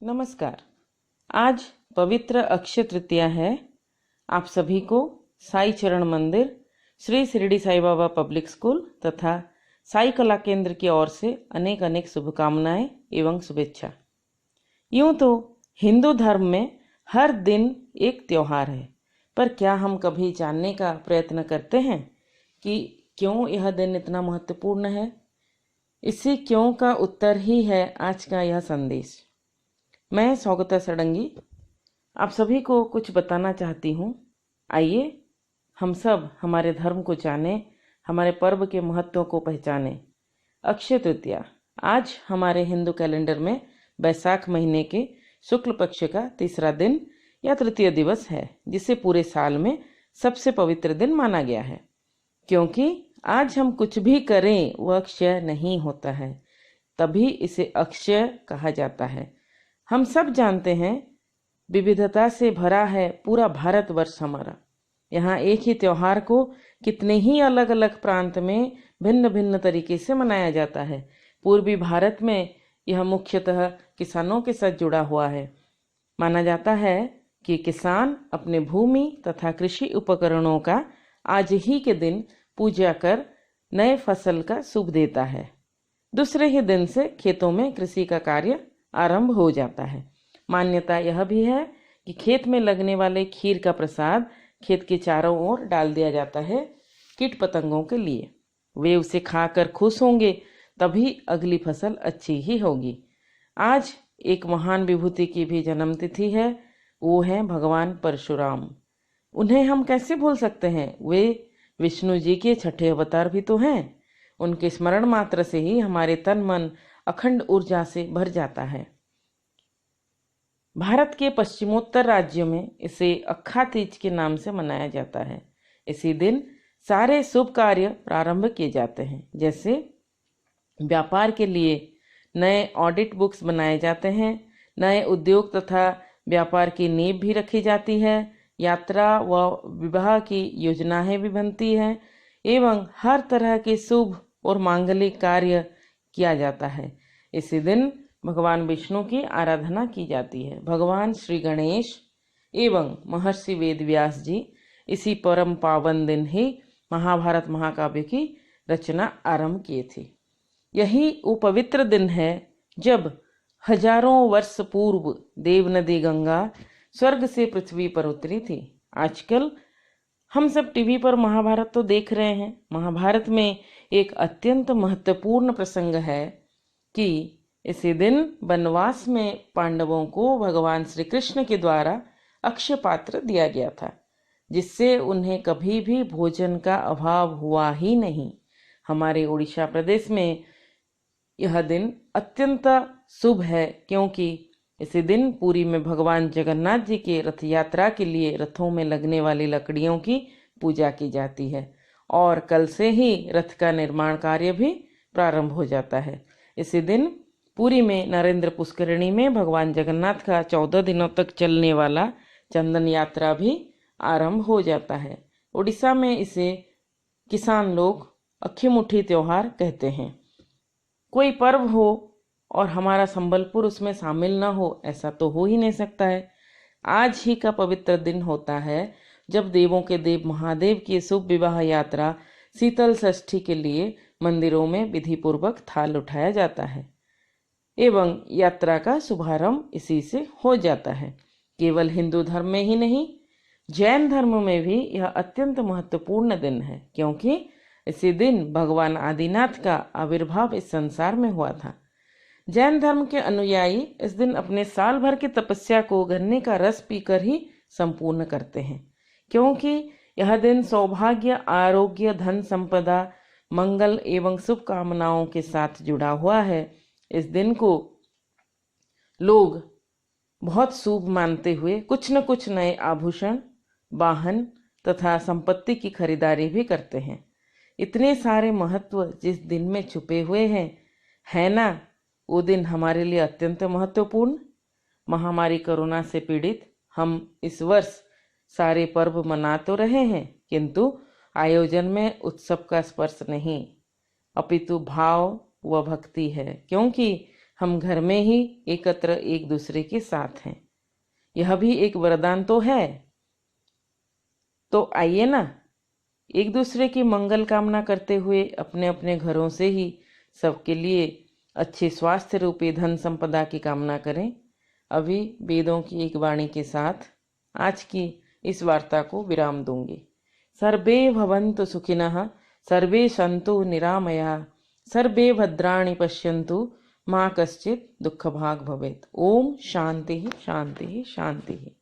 नमस्कार। आज पवित्र अक्षय तृतीया है। आप सभी को साई चरण मंदिर, श्री शिरडी साई बाबा पब्लिक स्कूल तथा साई कला केंद्र की ओर से अनेक अनेक शुभकामनाएं एवं शुभेच्छा। यूं तो हिंदू धर्म में हर दिन एक त्योहार है, पर क्या हम कभी जानने का प्रयत्न करते हैं कि क्यों यह दिन इतना महत्वपूर्ण है? इसी क्यों का उत्तर ही है आज का यह संदेश। मैं सौगता सडंगी आप सभी को कुछ बताना चाहती हूँ। आइए हम सब हमारे धर्म को जानें, हमारे पर्व के महत्व को पहचानें। अक्षय तृतीया आज हमारे हिंदू कैलेंडर में बैसाख महीने के शुक्ल पक्ष का तीसरा दिन या तृतीय दिवस है, जिसे पूरे साल में सबसे पवित्र दिन माना गया है। क्योंकि आज हम कुछ भी करें वह अक्षय नहीं होता है, तभी इसे अक्षय कहा जाता है। हम सब जानते हैं विविधता से भरा है पूरा भारतवर्ष हमारा। यहाँ एक ही त्योहार को कितने ही अलग अलग प्रांत में भिन्न भिन्न तरीके से मनाया जाता है। पूर्वी भारत में यह मुख्यतः किसानों के साथ जुड़ा हुआ है। माना जाता है कि किसान अपने भूमि तथा कृषि उपकरणों का आज ही के दिन पूजा कर नए फसल का शुभ देता है। दूसरे ही दिन से खेतों में कृषि का कार्य आरंभ हो जाता है। मान्यता यह भी है कि खेत में लगने वाले खीर का प्रसाद खेत के चारों ओर डाल दिया जाता है कीट पतंगों के लिए। वे उसे खाकर खुश होंगे, तभी अगली फसल अच्छी ही होगी। आज एक महान विभूति की भी जन्मतिथि है, वो है भगवान परशुराम। उन्हें हम कैसे भूल सकते हैं? वे विष्णु जी के छठे अवतार भी तो हैं। उनके स्मरण मात्र से ही हमारे तन मन अखंड ऊर्जा से भर जाता है। भारत के पश्चिमोत्तर राज्यों में इसे अक्खा तीज के नाम से मनाया जाता है। इसी दिन सारे शुभ कार्य प्रारंभ किए जाते हैं। जैसे व्यापार के लिए नए ऑडिट बुक्स बनाए जाते हैं, नए उद्योग तथा व्यापार की नींव भी रखी जाती है, यात्रा व विवाह की योजनाएं भी बनती हैं एवं हर तरह के शुभ और मांगलिक कार्य किया जाता है। इसी दिन भगवान विष्णु की आराधना की जाती है। भगवान श्री गणेश एवं महर्षि वेदव्यास जी इसी परम पावन दिन ही महाभारत महाकाव्य की रचना आरंभ किए थे। यही वो पवित्र दिन है जब हजारों वर्ष पूर्व देव नदी गंगा स्वर्ग से पृथ्वी पर उतरी थी। आजकल हम सब टीवी पर महाभारत तो देख रहे हैं। महाभारत में एक अत्यंत महत्वपूर्ण प्रसंग है कि इसी दिन वनवास में पांडवों को भगवान श्री कृष्ण के द्वारा अक्षय पात्र दिया गया था, जिससे उन्हें कभी भी भोजन का अभाव हुआ ही नहीं। हमारे उड़ीसा प्रदेश में यह दिन अत्यंत शुभ है, क्योंकि इसी दिन पुरी में भगवान जगन्नाथ जी के रथ यात्रा के लिए रथों में लगने वाली लकड़ियों की पूजा की जाती है और कल से ही रथ का निर्माण कार्य भी प्रारंभ हो जाता है। इसी दिन पुरी में नरेंद्र पुष्करिणी में भगवान जगन्नाथ का 14 दिनों तक चलने वाला चंदन यात्रा भी आरंभ हो जाता है। उड़ीसा में इसे किसान लोग अक्खी मुट्ठी त्योहार कहते हैं। कोई पर्व हो और हमारा संबलपुर उसमें शामिल न हो, ऐसा तो हो ही नहीं सकता है। आज ही का पवित्र दिन होता है जब देवों के देव महादेव की शुभ विवाह यात्रा शीतल षष्ठी के लिए मंदिरों में विधि पूर्वक थाल उठाया जाता है एवं यात्रा का शुभारंभ इसी से हो जाता है। केवल हिंदू धर्म में ही नहीं, जैन धर्म में भी यह अत्यंत महत्वपूर्ण दिन है, क्योंकि इसी दिन भगवान आदिनाथ का आविर्भाव इस संसार में हुआ था। जैन धर्म के अनुयायी इस दिन अपने साल भर की तपस्या को गन्ने का रस पीकर ही संपूर्ण करते हैं, क्योंकि यह दिन सौभाग्य, आरोग्य, धन संपदा, मंगल एवं शुभ कामनाओं के साथ जुड़ा हुआ है। इस दिन को लोग बहुत शुभ मानते हुए कुछ न कुछ नए आभूषण, वाहन तथा संपत्ति की खरीदारी भी करते हैं। इतने सारे महत्व जिस दिन में छुपे हुए हैं, है ना, वो दिन हमारे लिए अत्यंत महत्वपूर्ण। महामारी कोरोना से पीड़ित हम इस वर्ष सारे पर्व मना तो रहे हैं, किंतु आयोजन में उत्सव का स्पर्श नहीं, अपितु भाव व भक्ति है, क्योंकि हम घर में ही एकत्र एक दूसरे के साथ हैं। यह भी एक वरदान तो है। तो आइए ना, एक दूसरे की मंगल कामना करते हुए अपने अपने घरों से ही सबके लिए अच्छे स्वास्थ्य रूपी धन संपदा की कामना करें। अभी वेदों की एक वाणी के साथ आज की इस वार्ता को विराम दूंगी। सर्वे भवन्तु सुखिनः, सर्वे सन्तु निरामयाः, सर्वे भद्राणि पश्यन्तु, मा कश्चित् दुःखभाग् भवेत्। ओम शांति शांति शांति।